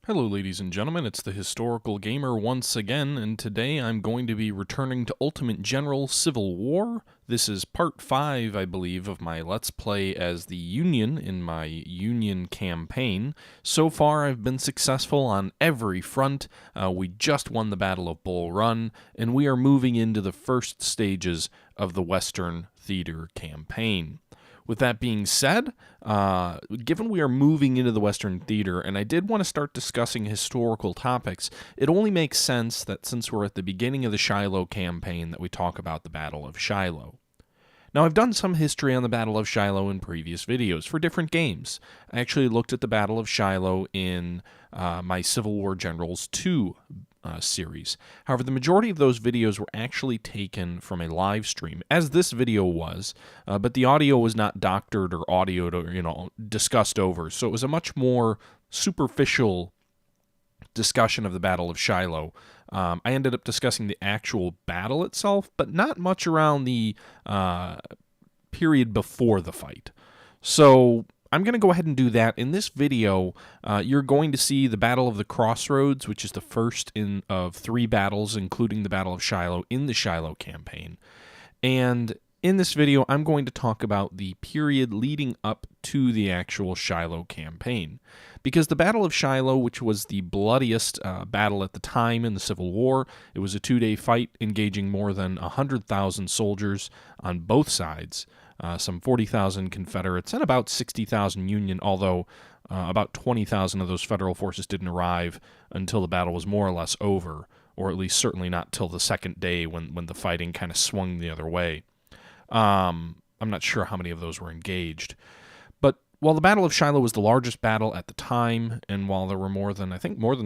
Hello ladies and gentlemen, it's the Historical Gamer once again, and today I'm going to be returning to Ultimate General Civil War. This is part 5, I believe, of my Let's Play as the Union in my Union campaign. So far I've been successful on every front. We just won the Battle of Bull Run, and we are moving into the first stages of the Western Theater campaign. With that being said, given we are moving into the Western Theater, and I did want to start discussing historical topics, it only makes sense that since we're at the beginning of the Shiloh campaign that we talk about the Battle of Shiloh. Now, I've done some history on the Battle of Shiloh in previous videos for different games. I actually looked at the Battle of Shiloh in my Civil War Generals 2 series. However, the majority of those videos were actually taken from a live stream, as this video was, but the audio was not doctored or audioed or, discussed over, so it was a much more superficial discussion of the Battle of Shiloh. I ended up discussing the actual battle itself, but not much around the period before the fight. So I'm going to go ahead and do that. In this video, you're going to see the Battle of the Crossroads, which is the first of 3 battles, including the Battle of Shiloh in the Shiloh campaign. And in this video, I'm going to talk about the period leading up to the actual Shiloh campaign. Because the Battle of Shiloh, which was the bloodiest battle at the time in the Civil War, it was a 2-day fight engaging more than 100,000 soldiers on both sides. Some 40,000 Confederates and about 60,000 Union, although about 20,000 of those Federal forces didn't arrive until the battle was more or less over, or at least certainly not till the second day when the fighting kind of swung the other way. I'm not sure how many of those were engaged. But while the Battle of Shiloh was the largest battle at the time, and while there were more than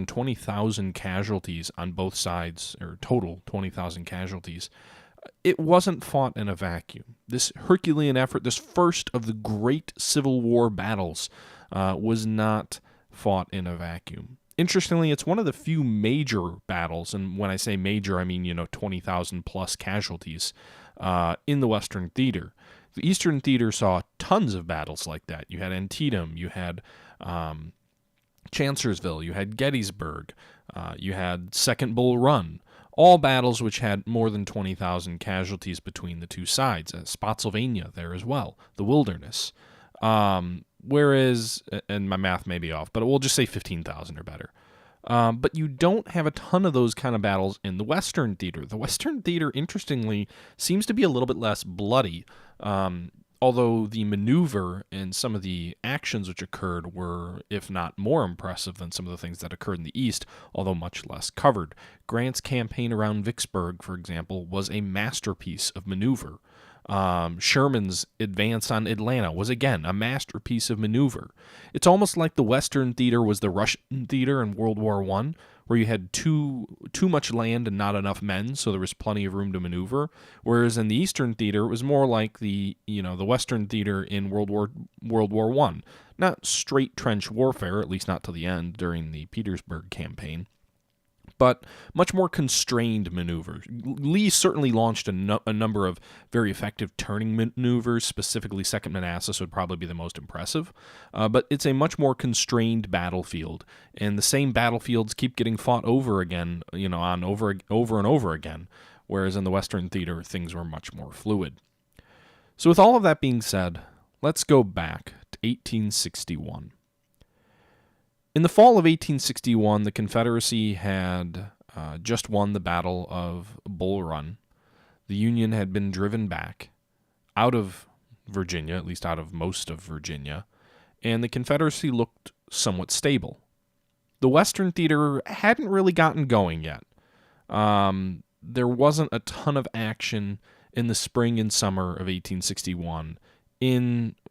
20,000 casualties on both sides, or total 20,000 casualties, it wasn't fought in a vacuum. This Herculean effort, this first of the great Civil War battles, was not fought in a vacuum. Interestingly, it's one of the few major battles, and when I say major, I mean, 20,000 plus casualties in the Western Theater. The Eastern Theater saw tons of battles like that. You had Antietam, you had Chancellorsville, you had Gettysburg, you had Second Bull Run. All battles which had more than 20,000 casualties between the two sides. Spotsylvania there as well, the Wilderness. Whereas, and my math may be off, but we'll just say 15,000 or better. But you don't have a ton of those kind of battles in the Western Theater. The Western Theater, interestingly, seems to be a little bit less bloody, although the maneuver and some of the actions which occurred were, if not more impressive than some of the things that occurred in the East, although much less covered. Grant's campaign around Vicksburg, for example, was a masterpiece of maneuver. Sherman's advance on Atlanta was, again, a masterpiece of maneuver. It's almost like the Western Theater was the Russian Theater in World War I, where you had too much land and not enough men, so there was plenty of room to maneuver. Whereas in the Eastern Theater, it was more like the Western Theater in World War I. Not straight trench warfare, at least not till the end during the Petersburg campaign, but much more constrained maneuvers. Lee certainly launched a number of very effective turning maneuvers. Specifically, Second Manassas would probably be the most impressive. But it's a much more constrained battlefield, and the same battlefields keep getting fought over again, over and over again. Whereas in the Western Theater, things were much more fluid. So with all of that being said, let's go back to 1861. In the fall of 1861, the Confederacy had just won the Battle of Bull Run. The Union had been driven back out of Virginia, at least out of most of Virginia, and the Confederacy looked somewhat stable. The Western Theater hadn't really gotten going yet. There wasn't a ton of action in the spring and summer of 1861.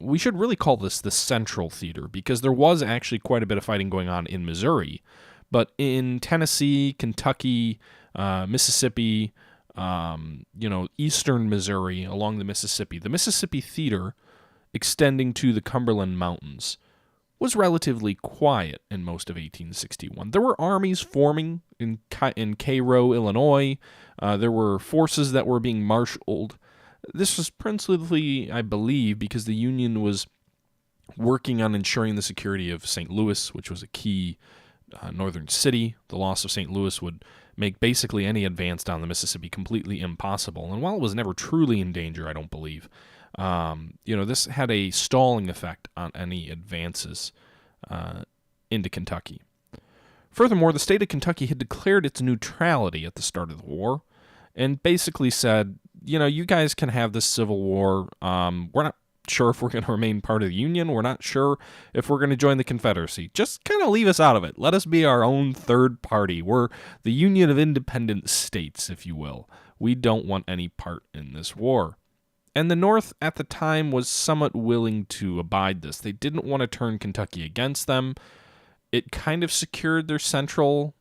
We should really call this the Central Theater, because there was actually quite a bit of fighting going on in Missouri, but in Tennessee, Kentucky, Mississippi, eastern Missouri along the Mississippi Theater extending to the Cumberland Mountains was relatively quiet in most of 1861. There were armies forming in Cairo, Illinois. There were forces that were being marshaled. This was principally, I believe, because the Union was working on ensuring the security of St. Louis, which was a key northern city. The loss of St. Louis would make basically any advance down the Mississippi completely impossible. And while it was never truly in danger, I don't believe, this had a stalling effect on any advances into Kentucky. Furthermore, the state of Kentucky had declared its neutrality at the start of the war and basically said, you guys can have this civil war. We're not sure if we're going to remain part of the Union. We're not sure if we're going to join the Confederacy. Just kind of leave us out of it. Let us be our own third party. We're the Union of Independent States, if you will. We don't want any part in this war. And the North at the time was somewhat willing to abide this. They didn't want to turn Kentucky against them. It kind of secured their central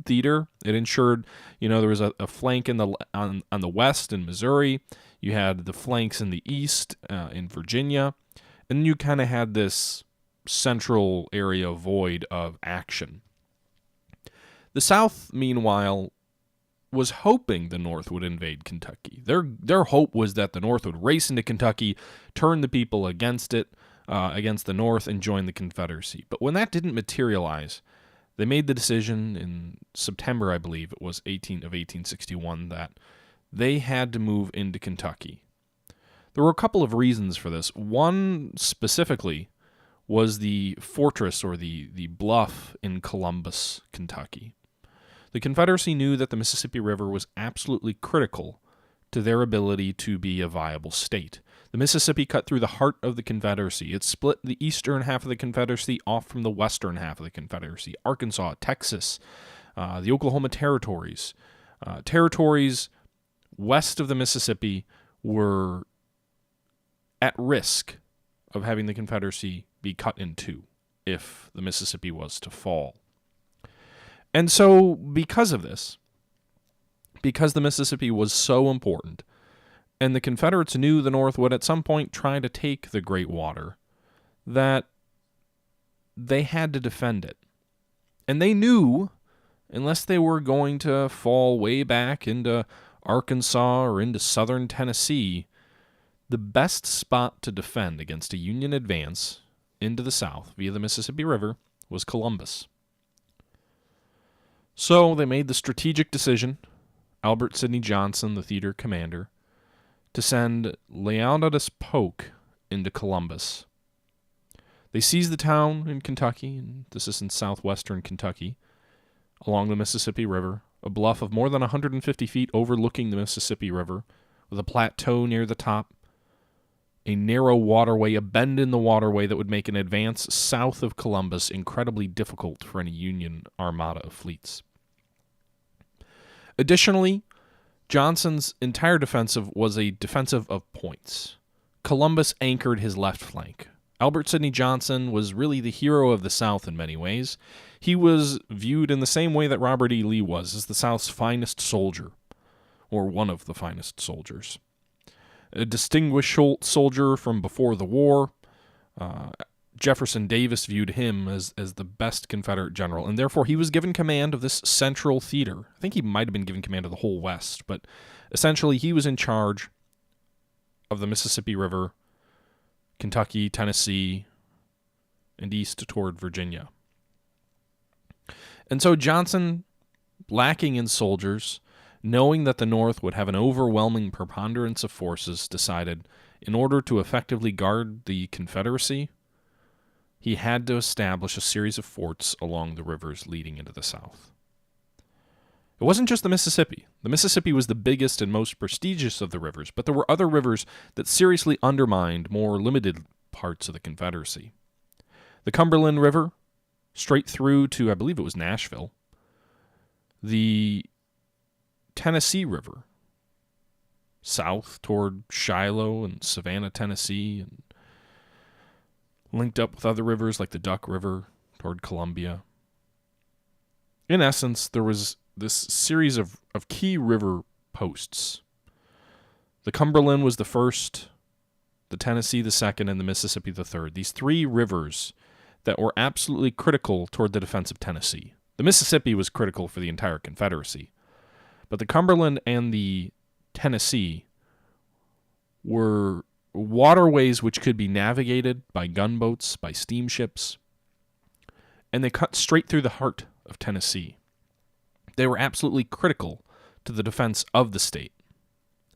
theater. It ensured, there was a flank on the west in Missouri. You had the flanks in the east in Virginia, and you kind of had this central area void of action. The South, meanwhile, was hoping the North would invade Kentucky. Their hope was that the North would race into Kentucky, turn the people against the North, and join the Confederacy. But when that didn't materialize, they made the decision in September, I believe it was, 1861, that they had to move into Kentucky. There were a couple of reasons for this. One specifically was the fortress or the bluff in Columbus, Kentucky. The Confederacy knew that the Mississippi River was absolutely critical to their ability to be a viable state. The Mississippi cut through the heart of the Confederacy. It split the eastern half of the Confederacy off from the western half of the Confederacy. Arkansas, Texas, the Oklahoma territories. Territories west of the Mississippi were at risk of having the Confederacy be cut in two if the Mississippi was to fall. And so, because of this, because the Mississippi was so important, and the Confederates knew the North would at some point try to take the Great Water, that they had to defend it. And they knew, unless they were going to fall way back into Arkansas or into southern Tennessee, the best spot to defend against a Union advance into the South via the Mississippi River was Columbus. So they made the strategic decision, Albert Sidney Johnson, the theater commander, to send Leonidas Polk into Columbus. They seized the town in Kentucky, and this is in southwestern Kentucky, along the Mississippi River, a bluff of more than 150 feet overlooking the Mississippi River, with a plateau near the top, a narrow waterway, a bend in the waterway that would make an advance south of Columbus incredibly difficult for any Union armada of fleets. Additionally, Johnson's entire defensive was a defensive of points. Columbus anchored his left flank. Albert Sidney Johnson was really the hero of the South in many ways. He was viewed in the same way that Robert E. Lee was, as the South's finest soldier, or one of the finest soldiers. A distinguished soldier from before the war, Jefferson Davis viewed him as the best Confederate general, and therefore he was given command of this central theater. I think he might have been given command of the whole West, but essentially he was in charge of the Mississippi River, Kentucky, Tennessee, and east toward Virginia. And so Johnson, lacking in soldiers, knowing that the North would have an overwhelming preponderance of forces, decided, in order to effectively guard the Confederacy, he had to establish a series of forts along the rivers leading into the South. It wasn't just the Mississippi. The Mississippi was the biggest and most prestigious of the rivers, but there were other rivers that seriously undermined more limited parts of the Confederacy. The Cumberland River, straight through to, I believe it was Nashville. The Tennessee River, south toward Shiloh and Savannah, Tennessee, and linked up with other rivers like the Duck River toward Columbia. In essence, there was this series of key river posts. The Cumberland was the first, the Tennessee the second, and the Mississippi the third. These three rivers that were absolutely critical toward the defense of Tennessee. The Mississippi was critical for the entire Confederacy. But the Cumberland and the Tennessee were waterways which could be navigated by gunboats, by steamships, and they cut straight through the heart of Tennessee. They were absolutely critical to the defense of the state.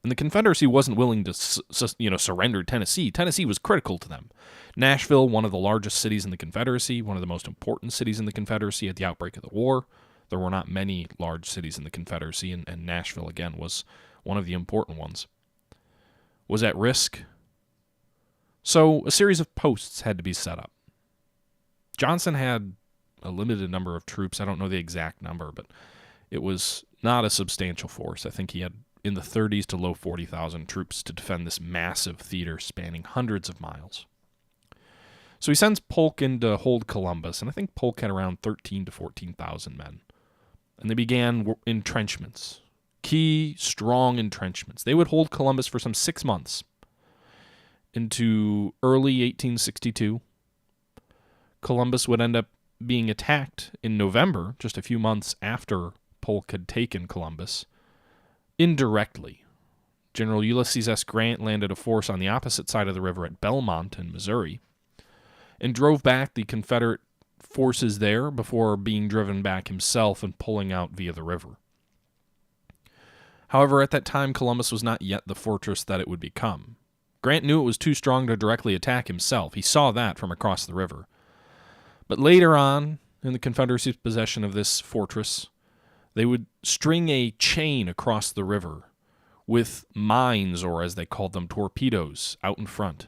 And the Confederacy wasn't willing to surrender Tennessee. Tennessee was critical to them. Nashville, one of the largest cities in the Confederacy, one of the most important cities in the Confederacy at the outbreak of the war. There were not many large cities in the Confederacy, and Nashville, again, was one of the important ones, was at risk. So a series of posts had to be set up. Johnson had a limited number of troops. I don't know the exact number, but it was not a substantial force. I think he had in the 30s to low 40,000 troops to defend this massive theater spanning hundreds of miles. So he sends Polk in to hold Columbus, and I think Polk had around 13 to 14,000 men. And they began entrenchments, key, strong entrenchments. They would hold Columbus for some 6 months. Into early 1862, Columbus would end up being attacked in November, just a few months after Polk had taken Columbus, indirectly. General Ulysses S. Grant landed a force on the opposite side of the river at Belmont in Missouri and drove back the Confederate forces there before being driven back himself and pulling out via the river. However, at that time, Columbus was not yet the fortress that it would become. Grant knew it was too strong to directly attack himself. He saw that from across the river. But later on, in the Confederacy's possession of this fortress, they would string a chain across the river with mines, or as they called them, torpedoes, out in front,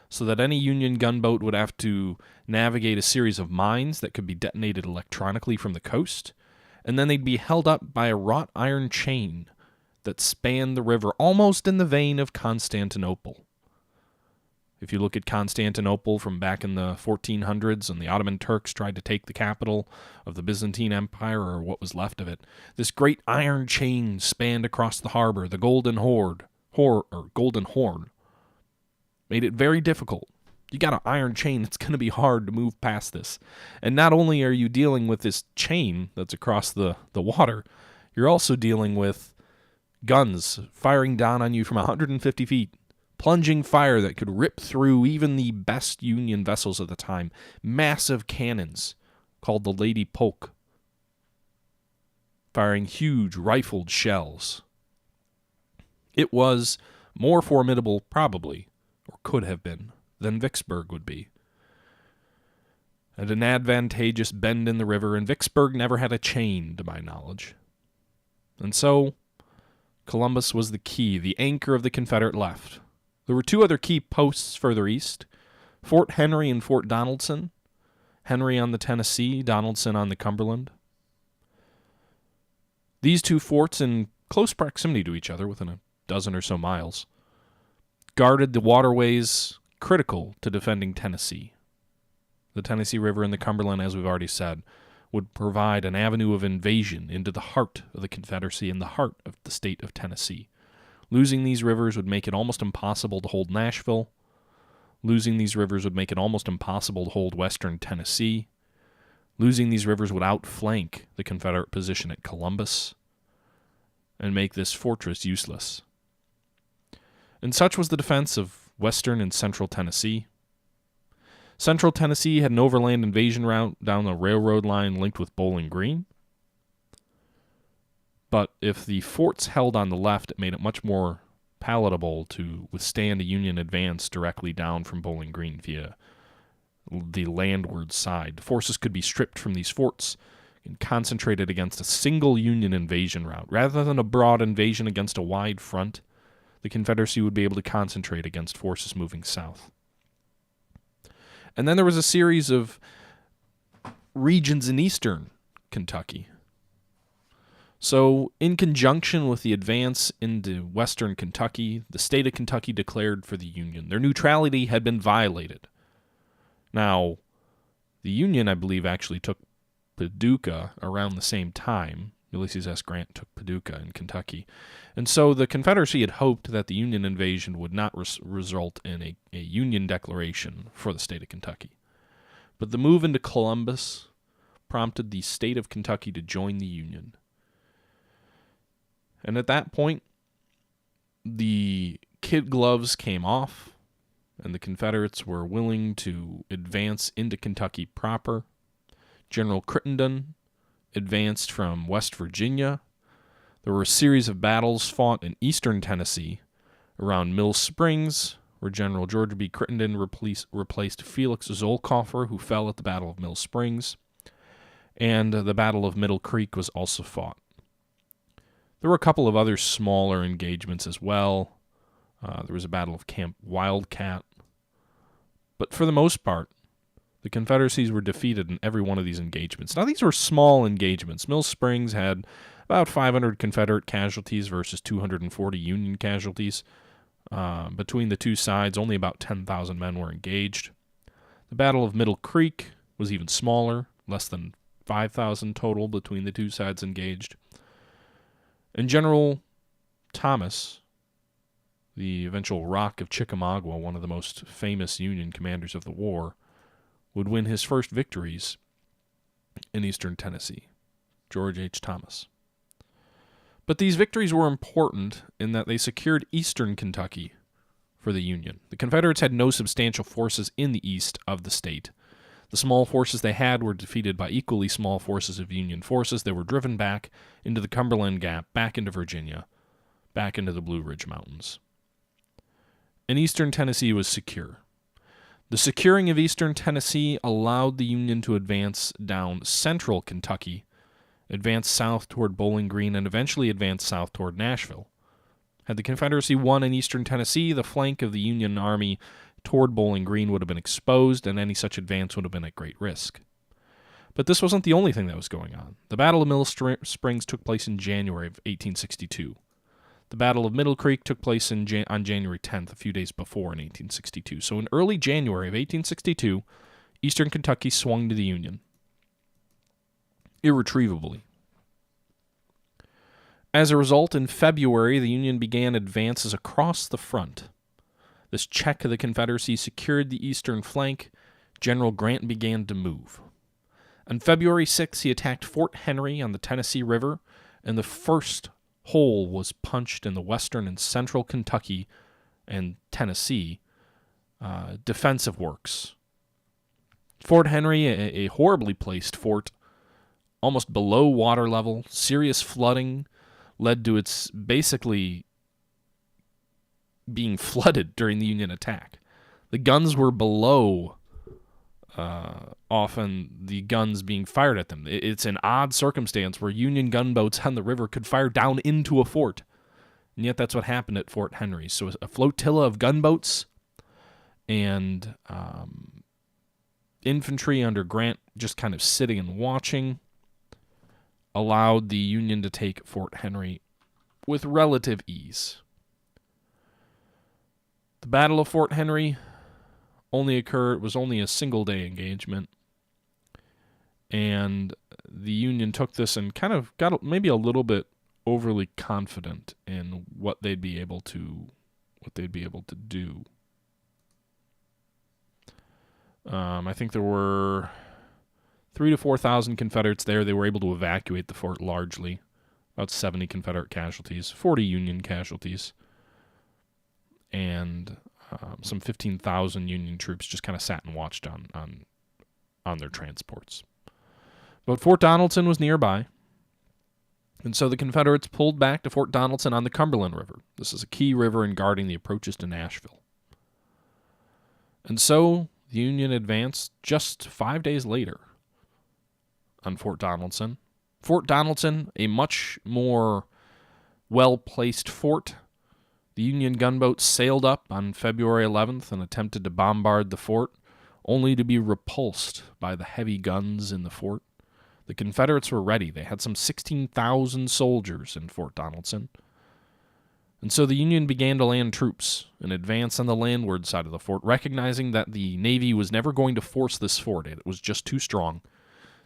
so that any Union gunboat would have to navigate a series of mines that could be detonated electronically from the coast, and then they'd be held up by a wrought iron chain that spanned the river almost in the vein of Constantinople. If you look at Constantinople from back in the 1400s and the Ottoman Turks tried to take the capital of the Byzantine Empire, or what was left of it, this great iron chain spanned across the harbor, the Golden Horn, made it very difficult. You got an iron chain, it's going to be hard to move past this. And not only are you dealing with this chain that's across the water, you're also dealing with guns firing down on you from 150 feet. Plunging fire that could rip through even the best Union vessels of the time. Massive cannons called the Lady Polk, firing huge rifled shells. It was more formidable, probably, or could have been, than Vicksburg would be. At an advantageous bend in the river, and Vicksburg never had a chain, to my knowledge. And so, Columbus was the key, the anchor of the Confederate left. There were two other key posts further east, Fort Henry and Fort Donelson. Henry on the Tennessee, Donelson on the Cumberland. These two forts, in close proximity to each other, within a dozen or so miles, guarded the waterways critical to defending Tennessee. The Tennessee River and the Cumberland, as we've already said, would provide an avenue of invasion into the heart of the Confederacy and the heart of the state of Tennessee. Losing these rivers would make it almost impossible to hold Nashville. Losing these rivers would make it almost impossible to hold western Tennessee. Losing these rivers would outflank the Confederate position at Columbus and make this fortress useless. And such was the defense of western and central Tennessee. Central Tennessee had an overland invasion route down the railroad line linked with Bowling Green. But if the forts held on the left, it made it much more palatable to withstand a Union advance directly down from Bowling Green via the landward side. The forces could be stripped from these forts and concentrated against a single Union invasion route. Rather than a broad invasion against a wide front, the Confederacy would be able to concentrate against forces moving south. And then there was a series of regions in eastern Kentucky. So, in conjunction with the advance into western Kentucky, the state of Kentucky declared for the Union. Their neutrality had been violated. Now, the Union, I believe, actually took Paducah around the same time. Ulysses S. Grant took Paducah in Kentucky. And so the Confederacy had hoped that the Union invasion would not result in a Union declaration for the state of Kentucky. But the move into Columbus prompted the state of Kentucky to join the Union. And at that point, the kid gloves came off, and the Confederates were willing to advance into Kentucky proper, General Crittenden advanced from West Virginia. There were a series of battles fought in eastern Tennessee around Mill Springs, where General George B. Crittenden replaced Felix Zolkoffer, who fell at the Battle of Mill Springs, and the Battle of Middle Creek was also fought. There were a couple of other smaller engagements as well. There was a Battle of Camp Wildcat. But for the most part, the Confederacies were defeated in every one of these engagements. Now, these were small engagements. Mill Springs had about 500 Confederate casualties versus 240 Union casualties. Between the two sides, only about 10,000 men were engaged. The Battle of Middle Creek was even smaller, less than 5,000 total between the two sides engaged. And General Thomas, the eventual Rock of Chickamauga, one of the most famous Union commanders of the war, would win his first victories in eastern Tennessee. George H. Thomas. But these victories were important in that they secured eastern Kentucky for the Union. The Confederates had no substantial forces in the east of the state. The small forces they had were defeated by equally small forces of Union forces. They were driven back into the Cumberland Gap, back into Virginia, back into the Blue Ridge Mountains. And eastern Tennessee was secure. The securing of eastern Tennessee allowed the Union to advance down central Kentucky, advance south toward Bowling Green, and eventually advance south toward Nashville. Had the Confederacy won in eastern Tennessee, the flank of the Union Army toward Bowling Green would have been exposed, and any such advance would have been at great risk. But this wasn't the only thing that was going on. The Battle of Mill Springs took place in January of 1862. The Battle of Middle Creek took place on January 10th, a few days before in 1862. So in early January of 1862, eastern Kentucky swung to the Union, irretrievably. As a result, in February, the Union began advances across the front. This check of the Confederacy secured the eastern flank. General Grant began to move. On February 6th, he attacked Fort Henry on the Tennessee River, and the first hole was punched in the western and central Kentucky and Tennessee defensive works. Fort Henry, a horribly placed fort, almost below water level, serious flooding led to its basically being flooded during the Union attack. The guns were below often the guns being fired at them. It's an odd circumstance where Union gunboats on the river could fire down into a fort, and yet that's what happened at Fort Henry. So a flotilla of gunboats and infantry under Grant just kind of sitting and watching allowed the Union to take Fort Henry with relative ease. The Battle of Fort Henry was only a single-day engagement, and the Union took this and kind of got maybe a little bit overly confident in what they'd be able to do. I think there were 3,000 to 4,000 Confederates there. They were able to evacuate the fort largely. About 70 Confederate casualties, 40 Union casualties, and some 15,000 Union troops just kind of sat and watched on their transports. But Fort Donelson was nearby, and so the Confederates pulled back to Fort Donelson on the Cumberland River. This is a key river in guarding the approaches to Nashville. And so the Union advanced just 5 days later on Fort Donelson. Fort Donelson, a much more well-placed fort. The Union gunboats sailed up on February 11th and attempted to bombard the fort, only to be repulsed by the heavy guns in the fort. The Confederates were ready. They had some 16,000 soldiers in Fort Donelson. And so the Union began to land troops and advance on the landward side of the fort, recognizing that the Navy was never going to force this fort. It was just too strong.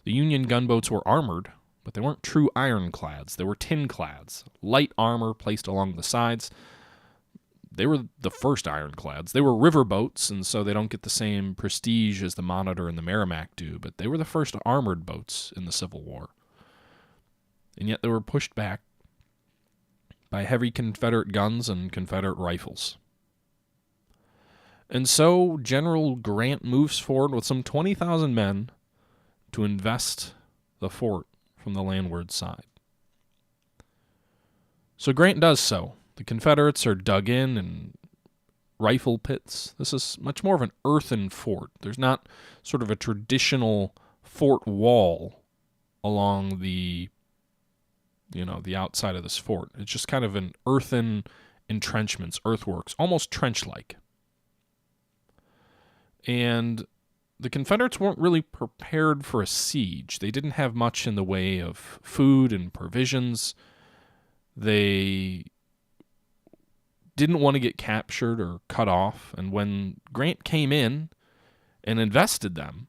The Union gunboats were armored, but they weren't true ironclads. They were tinclads, light armor placed along the sides. They were the first ironclads. They were riverboats, and so they don't get the same prestige as the Monitor and the Merrimack do, but they were the first armored boats in the Civil War. And yet they were pushed back by heavy Confederate guns and Confederate rifles. And so General Grant moves forward with some 20,000 men to invest the fort from the landward side. So Grant does so. The Confederates are dug in and rifle pits. This is much more of an earthen fort. There's not sort of a traditional fort wall along the outside of this fort. It's just kind of an earthen entrenchments, earthworks, almost trench-like. And the Confederates weren't really prepared for a siege. They didn't have much in the way of food and provisions. They didn't want to get captured or cut off. And when Grant came in and invested them,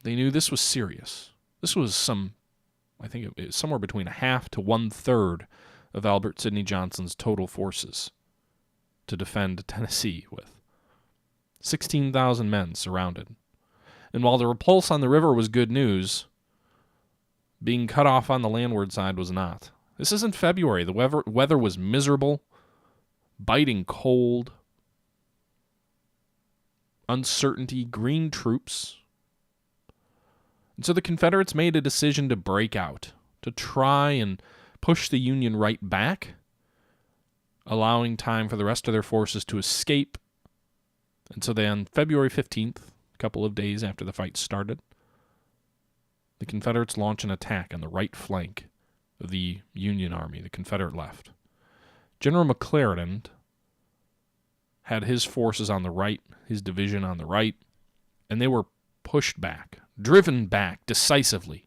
they knew this was serious. This was I think it was somewhere between a half to 1/3 of Albert Sidney Johnson's total forces to defend Tennessee with. 16,000 men surrounded. And while the repulse on the river was good news, being cut off on the landward side was not. This is in February. The weather was miserable, biting cold, uncertainty, green troops. And so the Confederates made a decision to break out, to try and push the Union right back, allowing time for the rest of their forces to escape. And so then on February 15th, a couple of days after the fight started, the Confederates launch an attack on the right flank of the Union Army, the Confederate left. General McClernand had his forces on the right, his division on the right, and they were pushed back, driven back decisively.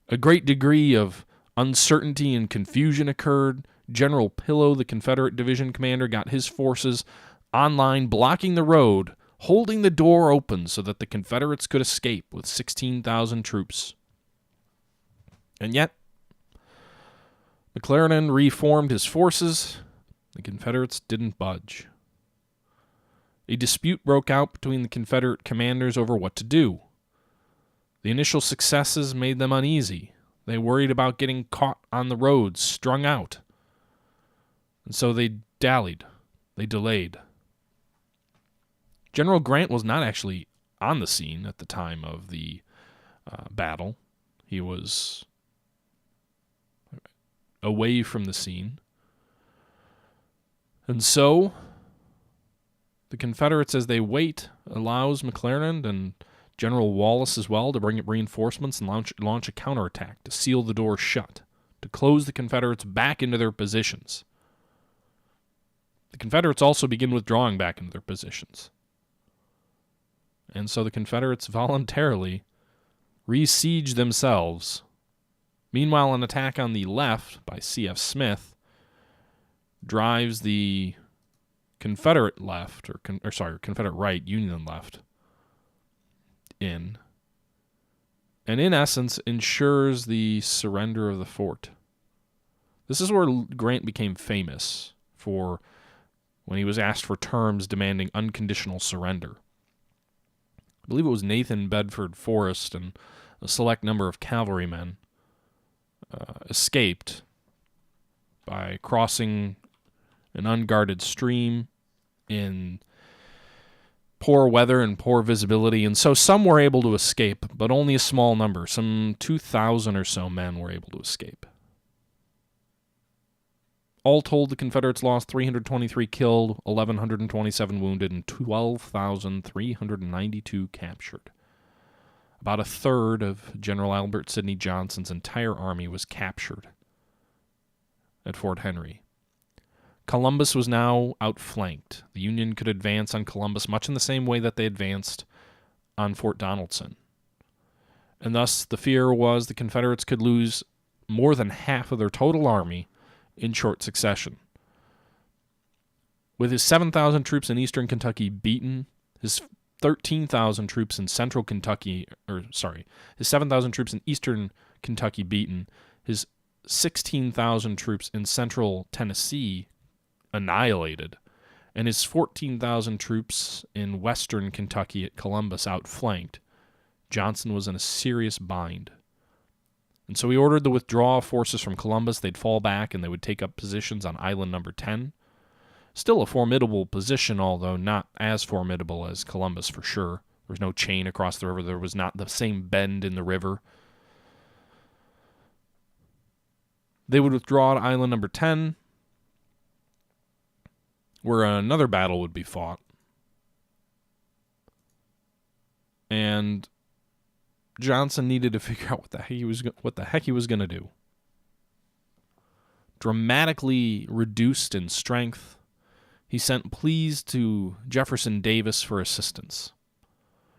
A great degree of uncertainty and confusion occurred. General Pillow, the Confederate division commander, got his forces online, blocking the road, holding the door open so that the Confederates could escape with 16,000 troops. And yet, McClernand reformed his forces. The Confederates didn't budge. A dispute broke out between the Confederate commanders over what to do. The initial successes made them uneasy. They worried about getting caught on the roads, strung out. And so they dallied. They delayed. General Grant was not actually on the scene at the time of the battle. He was away from the scene. And so the Confederates, as they wait, allows McClernand and General Wallace as well to bring up reinforcements and launch a counterattack to seal the door shut, to close the Confederates back into their positions. The Confederates also begin withdrawing back into their positions. And so the Confederates voluntarily re-siege themselves. Meanwhile, an attack on the left by C.F. Smith drives the Confederate left, Confederate right, Union left, in, and in essence ensures the surrender of the fort. This is where Grant became famous for when he was asked for terms demanding unconditional surrender. I believe it was Nathan Bedford Forrest and a select number of cavalrymen escaped by crossing an unguarded stream in poor weather and poor visibility, and so some were able to escape, but only a small number. Some 2,000 or so men were able to escape. All told, the Confederates lost 323 killed, 1,127 wounded, and 12,392 captured. About a third of General Albert Sidney Johnson's entire army was captured at Fort Henry. Columbus was now outflanked. The Union could advance on Columbus much in the same way that they advanced on Fort Donelson. And thus the fear was the Confederates could lose more than half of their total army in short succession. With his 7,000 troops in eastern Kentucky beaten, his 13,000 troops in central Kentucky, his 7,000 troops in eastern Kentucky beaten, his 16,000 troops in central Tennessee annihilated, and his 14,000 troops in western Kentucky at Columbus outflanked, Johnson was in a serious bind. And so he ordered the withdrawal of forces from Columbus. They'd fall back and they would take up positions on Island Number 10. Still a formidable position, although not as formidable as Columbus for sure. There was no chain across the river. There was not the same bend in the river. They would withdraw to Island Number 10, where another battle would be fought. And Johnson needed to figure out what the heck he was going to do. Dramatically reduced in strength, he sent pleas to Jefferson Davis for assistance.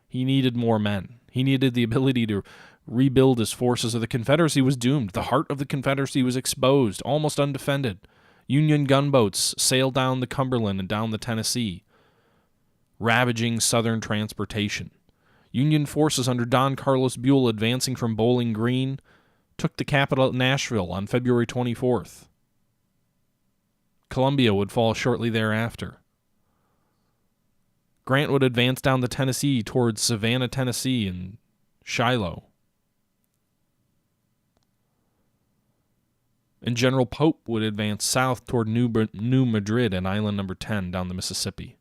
He needed more men. He needed the ability to rebuild his forces, or the Confederacy was doomed. The heart of the Confederacy was exposed, almost undefended. Union gunboats sailed down the Cumberland and down the Tennessee, ravaging Southern transportation. Union forces under Don Carlos Buell, advancing from Bowling Green, took the capital at Nashville on February 24th. Columbia would fall shortly thereafter. Grant would advance down the Tennessee towards Savannah, Tennessee, and Shiloh. And General Pope would advance south toward New Madrid and Island Number 10 down the Mississippi.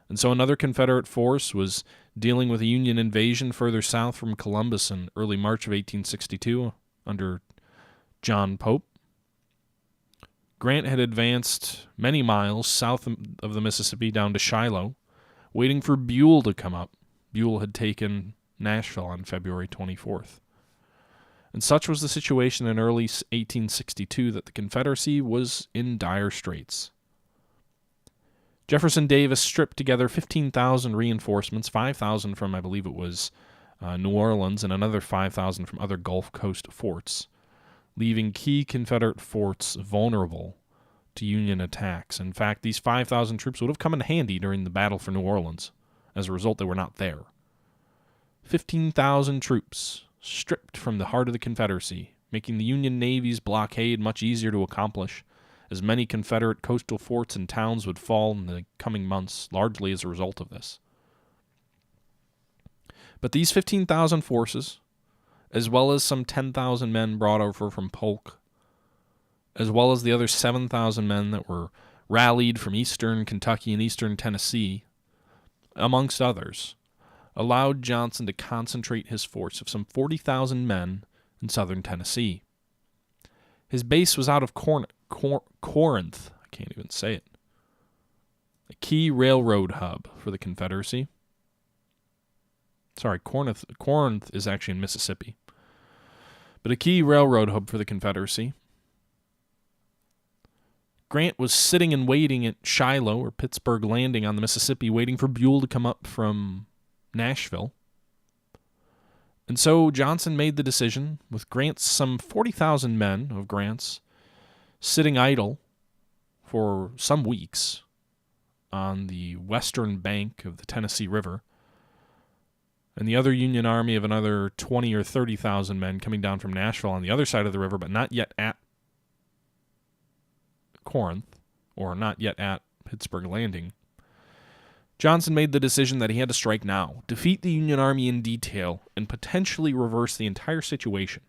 And so another Confederate force was dealing with a Union invasion further south from Columbus in early March of 1862 under John Pope. Grant had advanced many miles south of the Mississippi down to Shiloh, waiting for Buell to come up. Buell had taken Nashville on February 24th. And such was the situation in early 1862 that the Confederacy was in dire straits. Jefferson Davis stripped together 15,000 reinforcements, 5,000 from, I believe it was, New Orleans, and another 5,000 from other Gulf Coast forts, leaving key Confederate forts vulnerable to Union attacks. In fact, these 5,000 troops would have come in handy during the Battle for New Orleans. As a result, they were not there. 15,000 troops stripped from the heart of the Confederacy, making the Union Navy's blockade much easier to accomplish, as many Confederate coastal forts and towns would fall in the coming months, largely as a result of this. But these 15,000 forces, as well as some 10,000 men brought over from Polk, as well as the other 7,000 men that were rallied from eastern Kentucky and eastern Tennessee, amongst others, allowed Johnson to concentrate his force of some 40,000 men in southern Tennessee. His base was out of Corinth. I can't even say it. A key railroad hub for the Confederacy. Sorry, Corinth is actually in Mississippi. But a key railroad hub for the Confederacy. Grant was sitting and waiting at Shiloh or Pittsburgh Landing on the Mississippi, waiting for Buell to come up from Nashville. And so Johnson made the decision, with Grant's some 40,000 men of Grant's sitting idle for some weeks on the western bank of the Tennessee River, and the other Union army of another 20 or 30,000 men coming down from Nashville on the other side of the river, but not yet at Corinth, or not yet at Pittsburgh Landing. Johnson made the decision that he had to strike now, defeat the Union Army in detail, and potentially reverse the entire situation.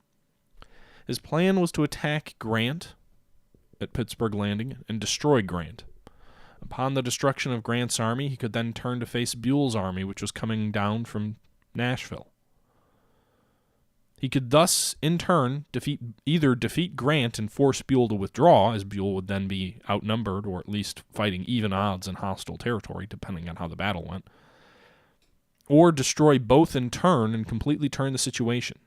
His plan was to attack Grant at Pittsburgh Landing and destroy Grant. Upon the destruction of Grant's army, he could then turn to face Buell's army, which was coming down from Nashville. He could thus, in turn, either defeat Grant and force Buell to withdraw, as Buell would then be outnumbered, or at least fighting even odds in hostile territory, depending on how the battle went, or destroy both in turn and completely turn the situation.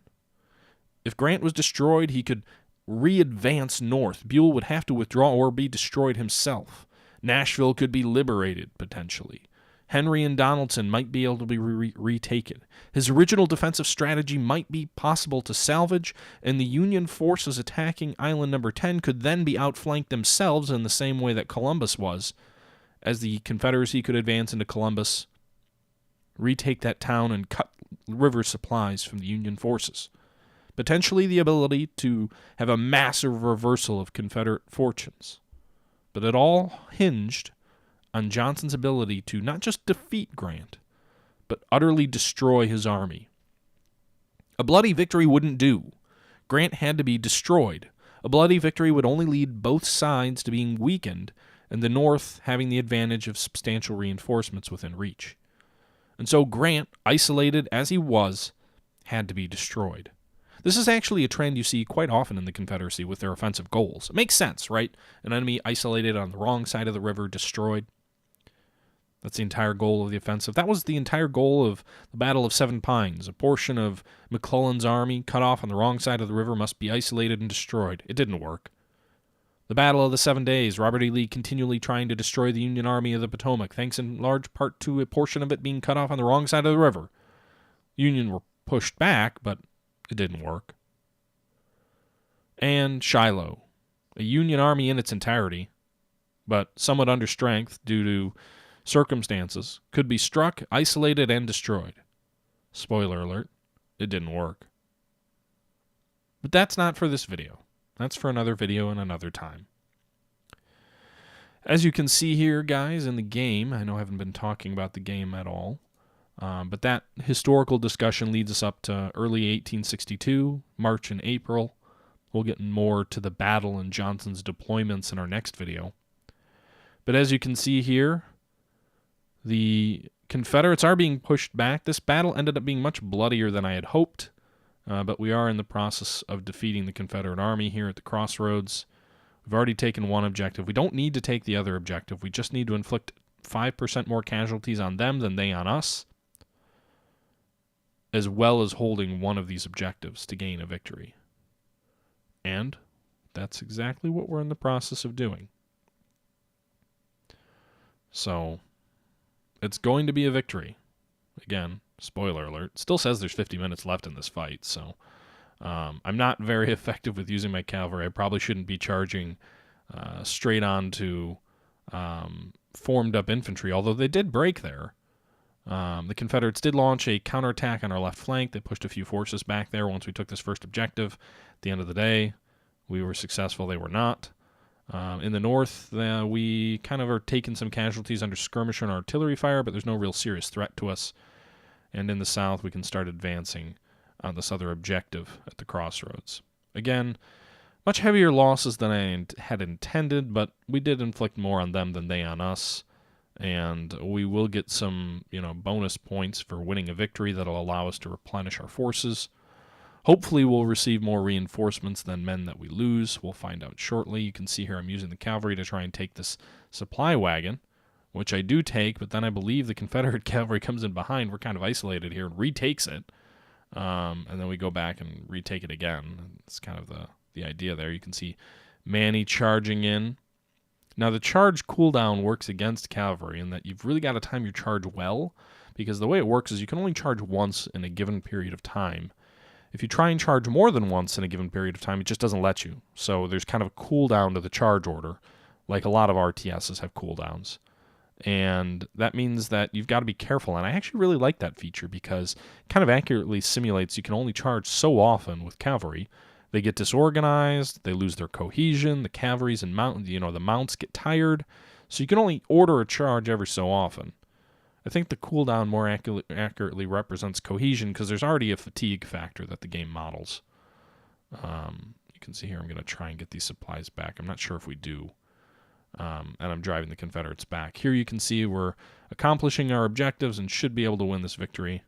If Grant was destroyed, he could re-advance north. Buell would have to withdraw or be destroyed himself. Nashville could be liberated, potentially. Henry and Donelson might be able to be retaken. His original defensive strategy might be possible to salvage, and the Union forces attacking Island Number 10 could then be outflanked themselves in the same way that Columbus was, as the Confederacy could advance into Columbus, retake that town, and cut river supplies from the Union forces. Potentially the ability to have a massive reversal of Confederate fortunes. But it all hinged on Johnson's ability to not just defeat Grant, but utterly destroy his army. A bloody victory wouldn't do. Grant had to be destroyed. A bloody victory would only lead both sides to being weakened, and the North having the advantage of substantial reinforcements within reach. And so Grant, isolated as he was, had to be destroyed. This is actually a trend you see quite often in the Confederacy with their offensive goals. It makes sense, right? An enemy isolated on the wrong side of the river, destroyed. That's the entire goal of the offensive. That was the entire goal of the Battle of Seven Pines. A portion of McClellan's army cut off on the wrong side of the river must be isolated and destroyed. It didn't work. The Battle of the 7 Days, Robert E. Lee continually trying to destroy the Union Army of the Potomac, thanks in large part to a portion of it being cut off on the wrong side of the river. Union were pushed back, but it didn't work. And Shiloh, a Union army in its entirety, but somewhat under strength due to circumstances, could be struck, isolated, and destroyed. Spoiler alert, it didn't work. But that's not for this video. That's for another video and another time. As you can see here, guys, in the game, I know I haven't been talking about the game at all, but that historical discussion leads us up to early 1862, March and April. We'll get more to the battle and Johnson's deployments in our next video. But as you can see here, the Confederates are being pushed back. This battle ended up being much bloodier than I had hoped, but we are in the process of defeating the Confederate Army here at the crossroads. We've already taken one objective. We don't need to take the other objective. We just need to inflict 5% more casualties on them than they on us, as well as holding one of these objectives to gain a victory. And that's exactly what we're in the process of doing. So, it's going to be a victory. Again, spoiler alert. Still says there's 50 minutes left in this fight, so I'm not very effective with using my cavalry. I probably shouldn't be charging straight on to formed up infantry, although they did break there. The Confederates did launch a counterattack on our left flank. They pushed a few forces back there once we took this first objective. At the end of the day, we were successful. They were not. In the north, we kind of are taking some casualties under skirmish and artillery fire, but there's no real serious threat to us. And in the south, we can start advancing on this other objective at the crossroads. Again, much heavier losses than I had intended, but we did inflict more on them than they on us. And we will get some, bonus points for winning a victory that'll allow us to replenish our forces. Hopefully we'll receive more reinforcements than men that we lose. We'll find out shortly. You can see here I'm using the cavalry to try and take this supply wagon, which I do take, but then I believe the Confederate cavalry comes in behind. We're kind of isolated here and retakes it. And then we go back and retake it again. It's kind of the idea there. You can see Manny charging in. Now, the charge cooldown works against cavalry in that you've really got to time your charge well, because the way it works is you can only charge once in a given period of time. If you try and charge more than once in a given period of time, it just doesn't let you. So there's kind of a cooldown to the charge order, like a lot of RTSs have cooldowns. And that means that you've got to be careful. And I actually really like that feature because it kind of accurately simulates you can only charge so often with cavalry. They get disorganized, they lose their cohesion, the cavalries and the mounts get tired. So you can only order a charge every so often. I think the cooldown more accurately represents cohesion because there's already a fatigue factor that the game models. You can see here I'm going to try and get these supplies back. I'm not sure if we do. And I'm driving the Confederates back. Here you can see we're accomplishing our objectives and should be able to win this victory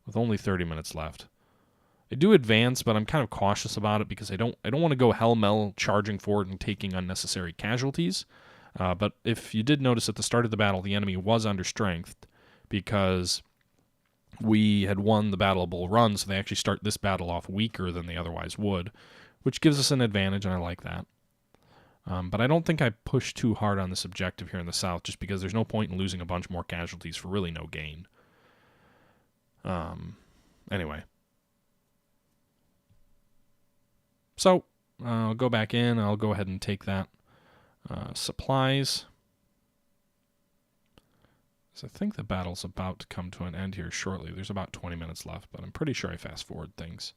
with only 30 minutes left. I do advance, but I'm kind of cautious about it because I don't want to go hell-mel charging forward and taking unnecessary casualties. But if you did notice at the start of the battle, the enemy was under strength because we had won the Battle of Bull Run, so they actually start this battle off weaker than they otherwise would, which gives us an advantage, and I like that. But I don't think I pushed too hard on this objective here in the south, just because there's no point in losing a bunch more casualties for really no gain. Anyway. So, I'll go back in, I'll go ahead and take that supplies. So I think the battle's about to come to an end here shortly. There's about 20 minutes left, but I'm pretty sure I fast-forward things.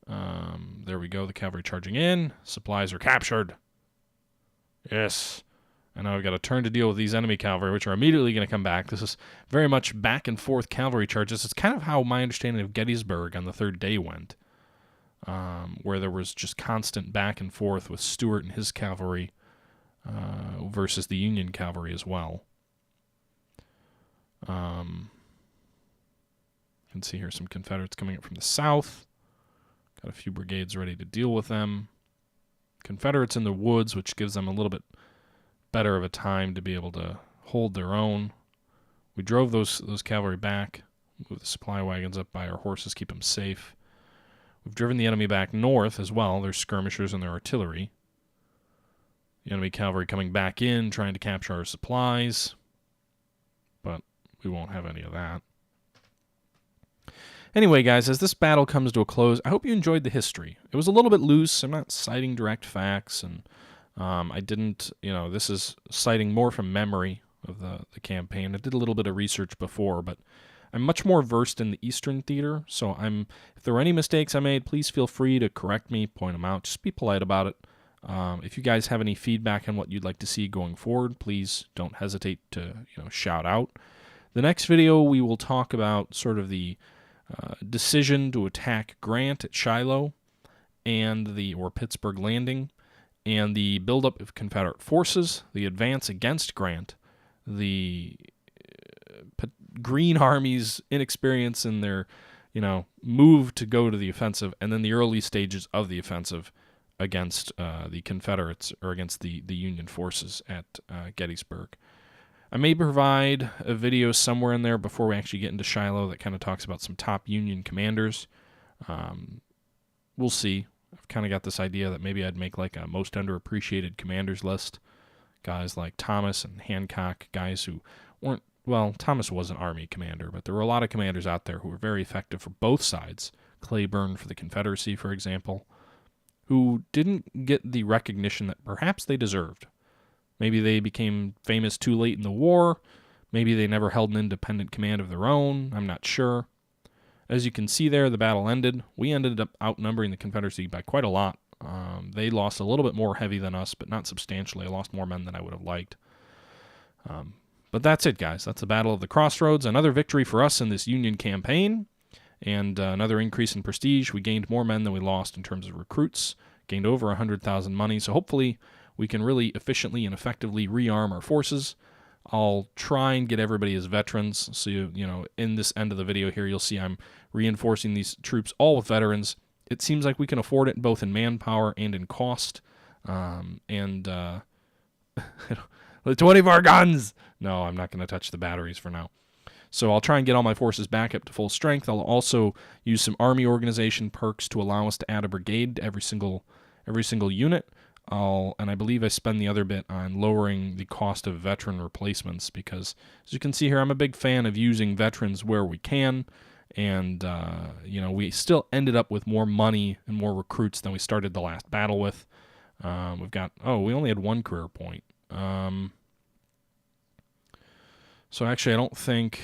There we go, the cavalry charging in. Supplies are captured. Yes. And now I've got to turn to deal with these enemy cavalry, which are immediately going to come back. This is very much back-and-forth cavalry charges. It's kind of how my understanding of Gettysburg on the third day went, where there was just constant back-and-forth with Stuart and his cavalry versus the Union cavalry as well. You can see here some Confederates coming up from the south. Got a few brigades ready to deal with them. Confederates in the woods, which gives them a little bit better of a time to be able to hold their own. We drove those cavalry back, moved the supply wagons up by our horses, keep them safe. We've driven the enemy back north as well. There's skirmishers and their artillery. The enemy cavalry coming back in, trying to capture our supplies. But we won't have any of that. Anyway, guys, as this battle comes to a close, I hope you enjoyed the history. It was a little bit loose. I'm not citing direct facts, and I didn't, this is citing more from memory of the campaign. I did a little bit of research before, but I'm much more versed in the Eastern theater, so if there were any mistakes I made, please feel free to correct me, point them out. Just be polite about it. If you guys have any feedback on what you'd like to see going forward, please don't hesitate to shout out. The next video, we will talk about sort of the decision to attack Grant at Shiloh or Pittsburgh Landing, and the buildup of Confederate forces, the advance against Grant, the Green Army's inexperience in their move to go to the offensive, and then the early stages of the offensive against the Confederates, or against the Union forces at Gettysburg. I may provide a video somewhere in there before we actually get into Shiloh that kind of talks about some top Union commanders. We'll see. I've kind of got this idea that maybe I'd make like a most underappreciated commanders list. Guys like Thomas and Hancock, guys who weren't, well, Thomas was an Army commander, but there were a lot of commanders out there who were very effective for both sides. Claiborne for the Confederacy, for example, who didn't get the recognition that perhaps they deserved. Maybe they became famous too late in the war. Maybe they never held an independent command of their own. I'm not sure. As you can see there, the battle ended. We ended up outnumbering the Confederacy by quite a lot. They lost a little bit more heavy than us, but not substantially. I lost more men than I would have liked. But that's it, guys. That's the Battle of the Crossroads. Another victory for us in this Union campaign, and another increase in prestige. We gained more men than we lost in terms of recruits, gained over 100,000 money, so hopefully we can really efficiently and effectively rearm our forces. I'll try and get everybody as veterans, so in this end of the video here, you'll see I'm reinforcing these troops all with veterans. It seems like we can afford it both in manpower and in cost, the 24 guns! No, I'm not going to touch the batteries for now. So I'll try and get all my forces back up to full strength. I'll also use some Army organization perks to allow us to add a brigade to every single unit. And I believe I spend the other bit on lowering the cost of veteran replacements, because as you can see here, I'm a big fan of using veterans where we can, and we still ended up with more money and more recruits than we started the last battle with. We only had one career point. So actually, I don't think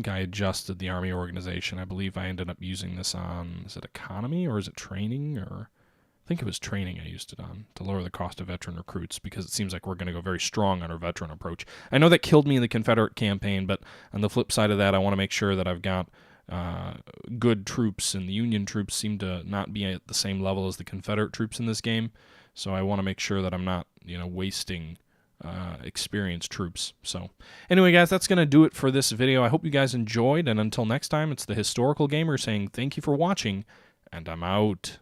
I adjusted the Army organization. I believe I ended up using this on, is it economy or is it training? Or I think it was training I used it on to lower the cost of veteran recruits, because it seems like we're going to go very strong on our veteran approach. I know that killed me in the Confederate campaign, but on the flip side of that, I want to make sure that I've got good troops, and the Union troops seem to not be at the same level as the Confederate troops in this game. So I want to make sure that I'm not, wasting experienced troops. So anyway, guys, that's going to do it for this video. I hope you guys enjoyed, and until next time, it's the Historical Gamer saying thank you for watching, and I'm out.